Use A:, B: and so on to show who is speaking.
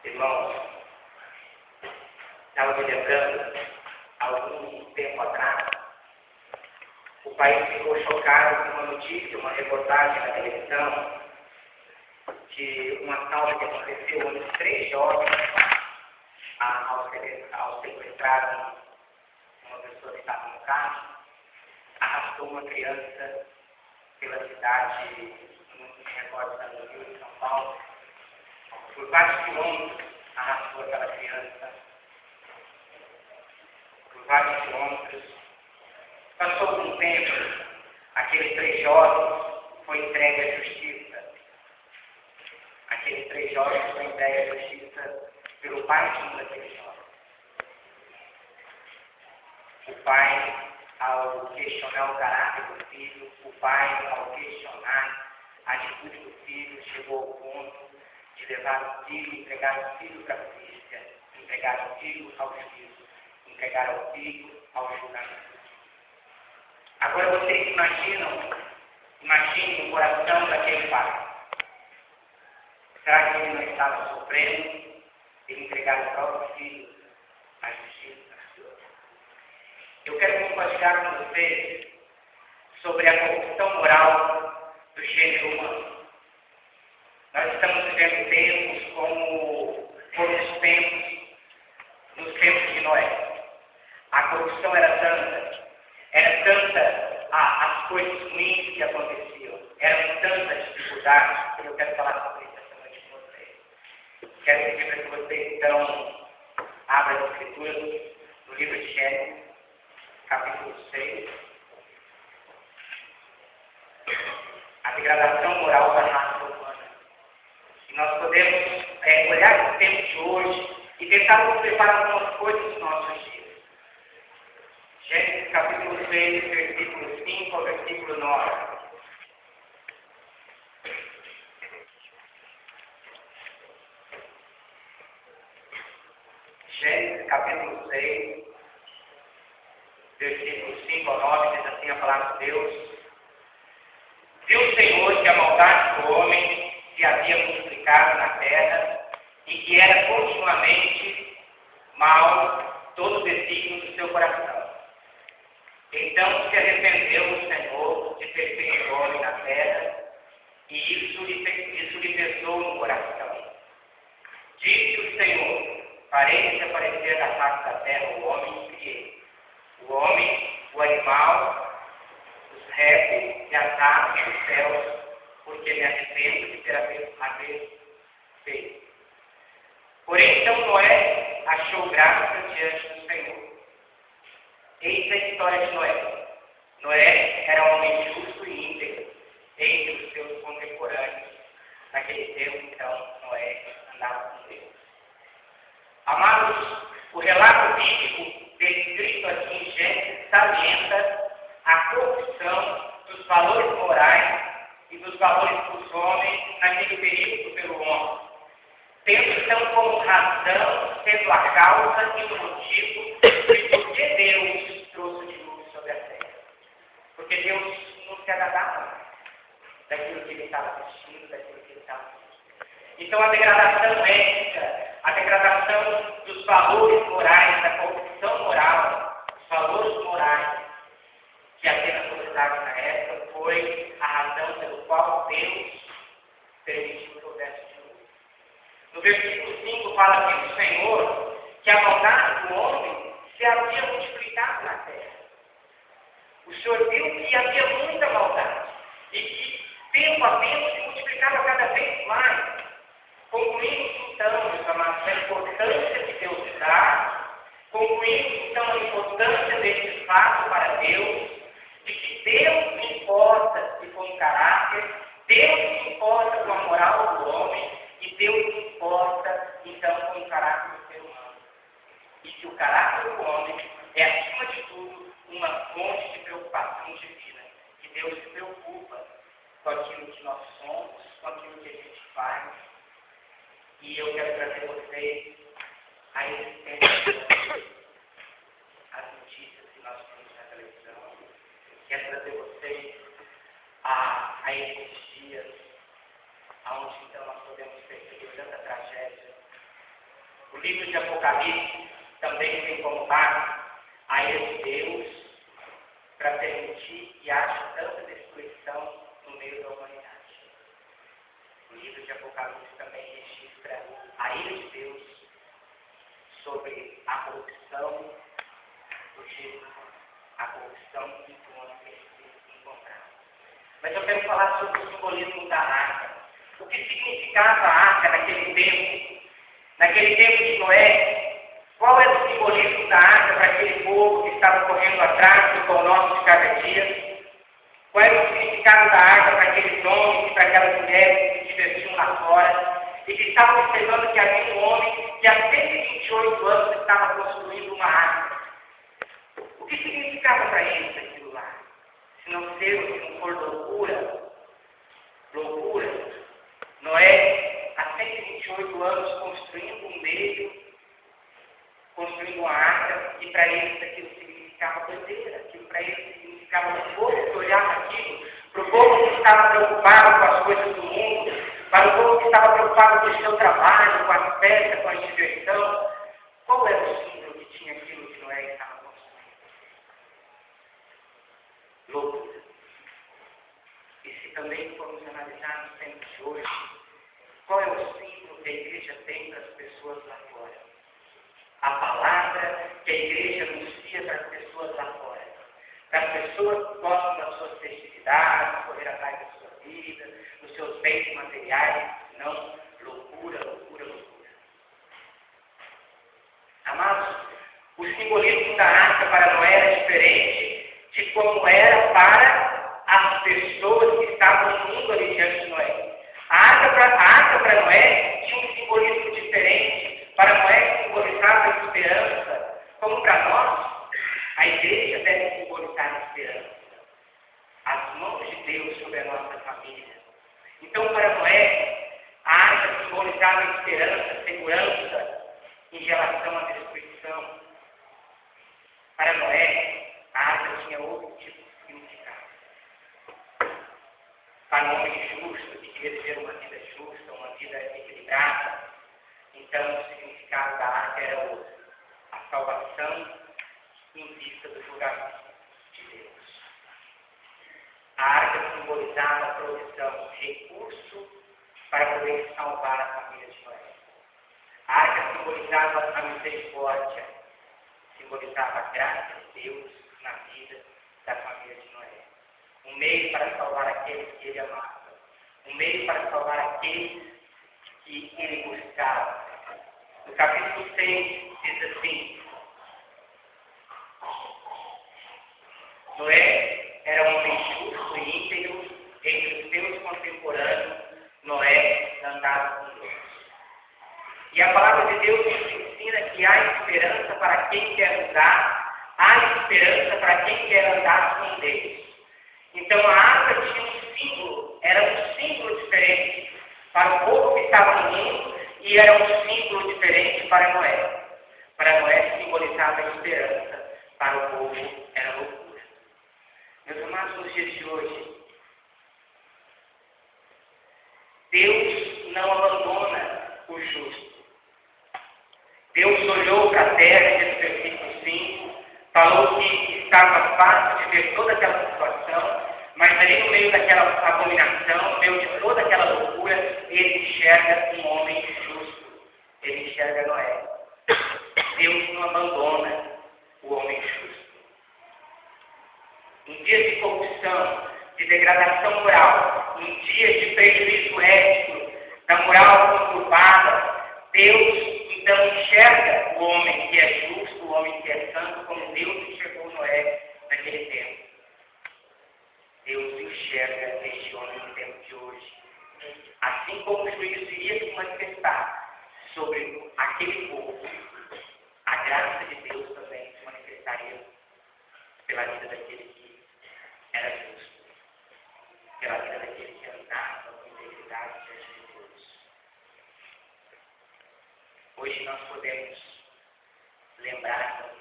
A: Irmãos, estava me lembrando, há algum tempo atrás, o país ficou chocado com uma notícia, uma reportagem na televisão, de uma assalto que aconteceu onde 3 jovens, ao sequestrar uma pessoa que estava no carro, arrastou uma criança pela cidade, não me recordo, no Rio de São Paulo, por vários quilômetros, arrastou aquela criança, por vários quilômetros. Passou algum tempo, aqueles 3 jovens foi entregue à justiça. Aqueles 3 jovens foram entregues à justiça pelo pai de um daqueles jovens. O pai, ao questionar o caráter do filho, o pai, ao questionar a atitude do filho, chegou ao ponto de levar o filho, entregar o filho para a polícia, entregar o filho ao juízo, entregar o filho ao julgamento. Agora vocês imaginem o coração daquele pai. Será que ele não estava sofrendo de entregar o próprio filho à justiça? Eu quero compartilhar com vocês sobre a corrupção moral do gênero humano. Nós estamos vivendo tempos como foram os tempos, nos tempos de Noé. A corrupção era tanta as coisas ruins que aconteciam, eram tantas dificuldades, que eu quero falar sobre isso essa noite com vocês. Quero pedir para que vocês, então, abram as escrituras no livro de Gênesis, capítulo 6. A degradação moral da raça humana. E nós podemos olhar esse tempo de hoje e tentar observar algumas coisas dos nossos dias. Gênesis capítulo 6, versículo 5 ao versículo 9. Gênesis capítulo 6, versículo 5 ao 9, diz assim a palavra de Deus. Viu o Senhor que a maldade do homem se havia multiplicado na terra e que era continuamente mal todo o desígnio do seu coração. Então se arrependeu o Senhor de ter feito o homem na terra, e isso lhe pesou no coração. Disse o Senhor: farei desaparecer da face da terra o homem que criei, o homem, o animal, os répteis e as aves dos céus, porque me arrependo de ter haver feito. Porém, então Noé achou graça diante do Senhor. Eis a história de Noé. Noé era um homem justo e íntegro entre os seus contemporâneos. Naquele tempo, então, Noé andava com Deus. Amados, o relato bíblico descrito aqui em Gênesis salienta a corrupção dos valores morais e dos valores dos homens naquele período pelo homem, tendo então como razão, sendo a causa e o motivo de por que Deus trouxe o dilúvio sobre a terra. Porque Deus não se agradava daquilo que ele estava assistindo, daquilo que ele estava assistindo. Então a degradação ética, a degradação dos valores morais, da corrupção moral, os valores morais que havia na sociedade na época, foi a razão pelo qual Deus permitiu que houvesse dilúvio. No versículo 5 fala aqui do Senhor que a maldade do homem se havia multiplicado na terra. O Senhor viu que havia muita maldade e que tempo a tempo se multiplicava cada vez mais. Concluímos então, meus amados, a importância de Deus dar, concluímos então a importância desse fato para Deus, de que Deus se importa com o caráter, Deus se importa com a moral do homem e Deus se importa então com o caráter do ser humano. E que o caráter do homem é, acima de tudo, uma fonte de preocupação divina, que Deus se preocupa com aquilo que nós somos, com aquilo que a gente faz. E eu quero trazer vocês a existência, as notícias que nós temos na televisão. Quero trazer vocês a esses dias, onde então nós podemos perceber tanta tragédia, O livro de Apocalipse também tem como base a ira de Deus para permitir que haja tanta destruição no meio da humanidade. O livro de Apocalipse também registra a ira de Deus sobre a corrupção do gênero, a corrupção que o homem precisa encontrar. Mas eu quero falar sobre o simbolismo da arca. O que significava a arca naquele tempo de Noé? Qual era o simbolismo da arca para aquele povo que estava correndo atrás do pão nosso de cada dia? Qual era o significado da arca para aqueles homens e para aquelas mulheres que se divertiam lá fora e que estavam observando que havia um homem que há 128 anos estava construindo uma arca? O que significava para eles aquilo lá? Se não for loucura, Noé, há 128 anos, construindo um meio, construindo uma arca, e para eles aquilo significava bandeira, aquilo para eles significava um povo que olhava aquilo, para o povo que estava preocupado com as coisas do mundo, para o povo que estava preocupado com o seu trabalho, com as festas, com a diversão. Qual era o símbolo que tinha aquilo que Noé estava construindo? Loucura. E se também formos analisar nos tempos de hoje, qual é o símbolo que a igreja tem para as pessoas lá fora? A palavra que a igreja anuncia para as pessoas lá fora. Para as pessoas que gostam das suas festividades, correr atrás da sua vida, dos seus bens materiais, não loucura. Amados, o simbolismo da arca para Noé era diferente de como era para as pessoas que estavam no mundo ali diante de Noé. A arca para Noé tinha um simbolismo diferente. Para Noé simbolizava a esperança, como para nós, a igreja deve simbolizar a esperança. As mãos de Deus sobre a nossa família. Então, para Noé, a arca simbolizava a esperança, segurança em relação à destruição. Para Noé, a arca tinha outro tipo de significado. Para um homem justo, que queria viver uma vida justa, uma vida equilibrada, então o significado da arca era outro. A salvação em vista do julgamento de Deus. A arca simbolizava a provisão, recurso para poder salvar a família de Noé. A arca simbolizava a misericórdia, simbolizava a graça de Deus na vida da família de Noé. Um meio para salvar aqueles que ele amava. Um meio para salvar aqueles que ele buscava. No capítulo 6 diz assim: Noé era um homem justo e íntegro, entre os seus contemporâneos, Noé andava com Deus. E a palavra de Deus nos ensina que há esperança para quem quer andar, há esperança para quem quer andar com Deus. Então a arca tinha um símbolo, era um símbolo diferente para o povo que estava no mundo e era um símbolo diferente para Noé. Para Noé simbolizava a esperança, para o povo era loucura. Meus amados, nos dias de hoje, Deus não abandona o justo. Deus olhou para a terra, nesse versículo 5, falou que estava fácil de ver toda aquela situação, mas ali no meio daquela abominação, no meio de toda aquela loucura, ele enxerga um homem justo. Ele enxerga Noé. Deus não abandona o homem justo. Em dias de corrupção, de degradação moral, em dias de prejuízo ético, da moral conturbada, Deus então enxerga o homem que é justo, o homem que é santo, como Deus enxergou Noé naquele tempo. Deus enxerga este homem no tempo de hoje. Assim como o juízo iria se manifestar sobre aquele povo, a graça de Deus também se manifestaria pela vida daquele que era justo, pela vida daquele que andava com integridade diante de Deus. Hoje nós podemos lembrar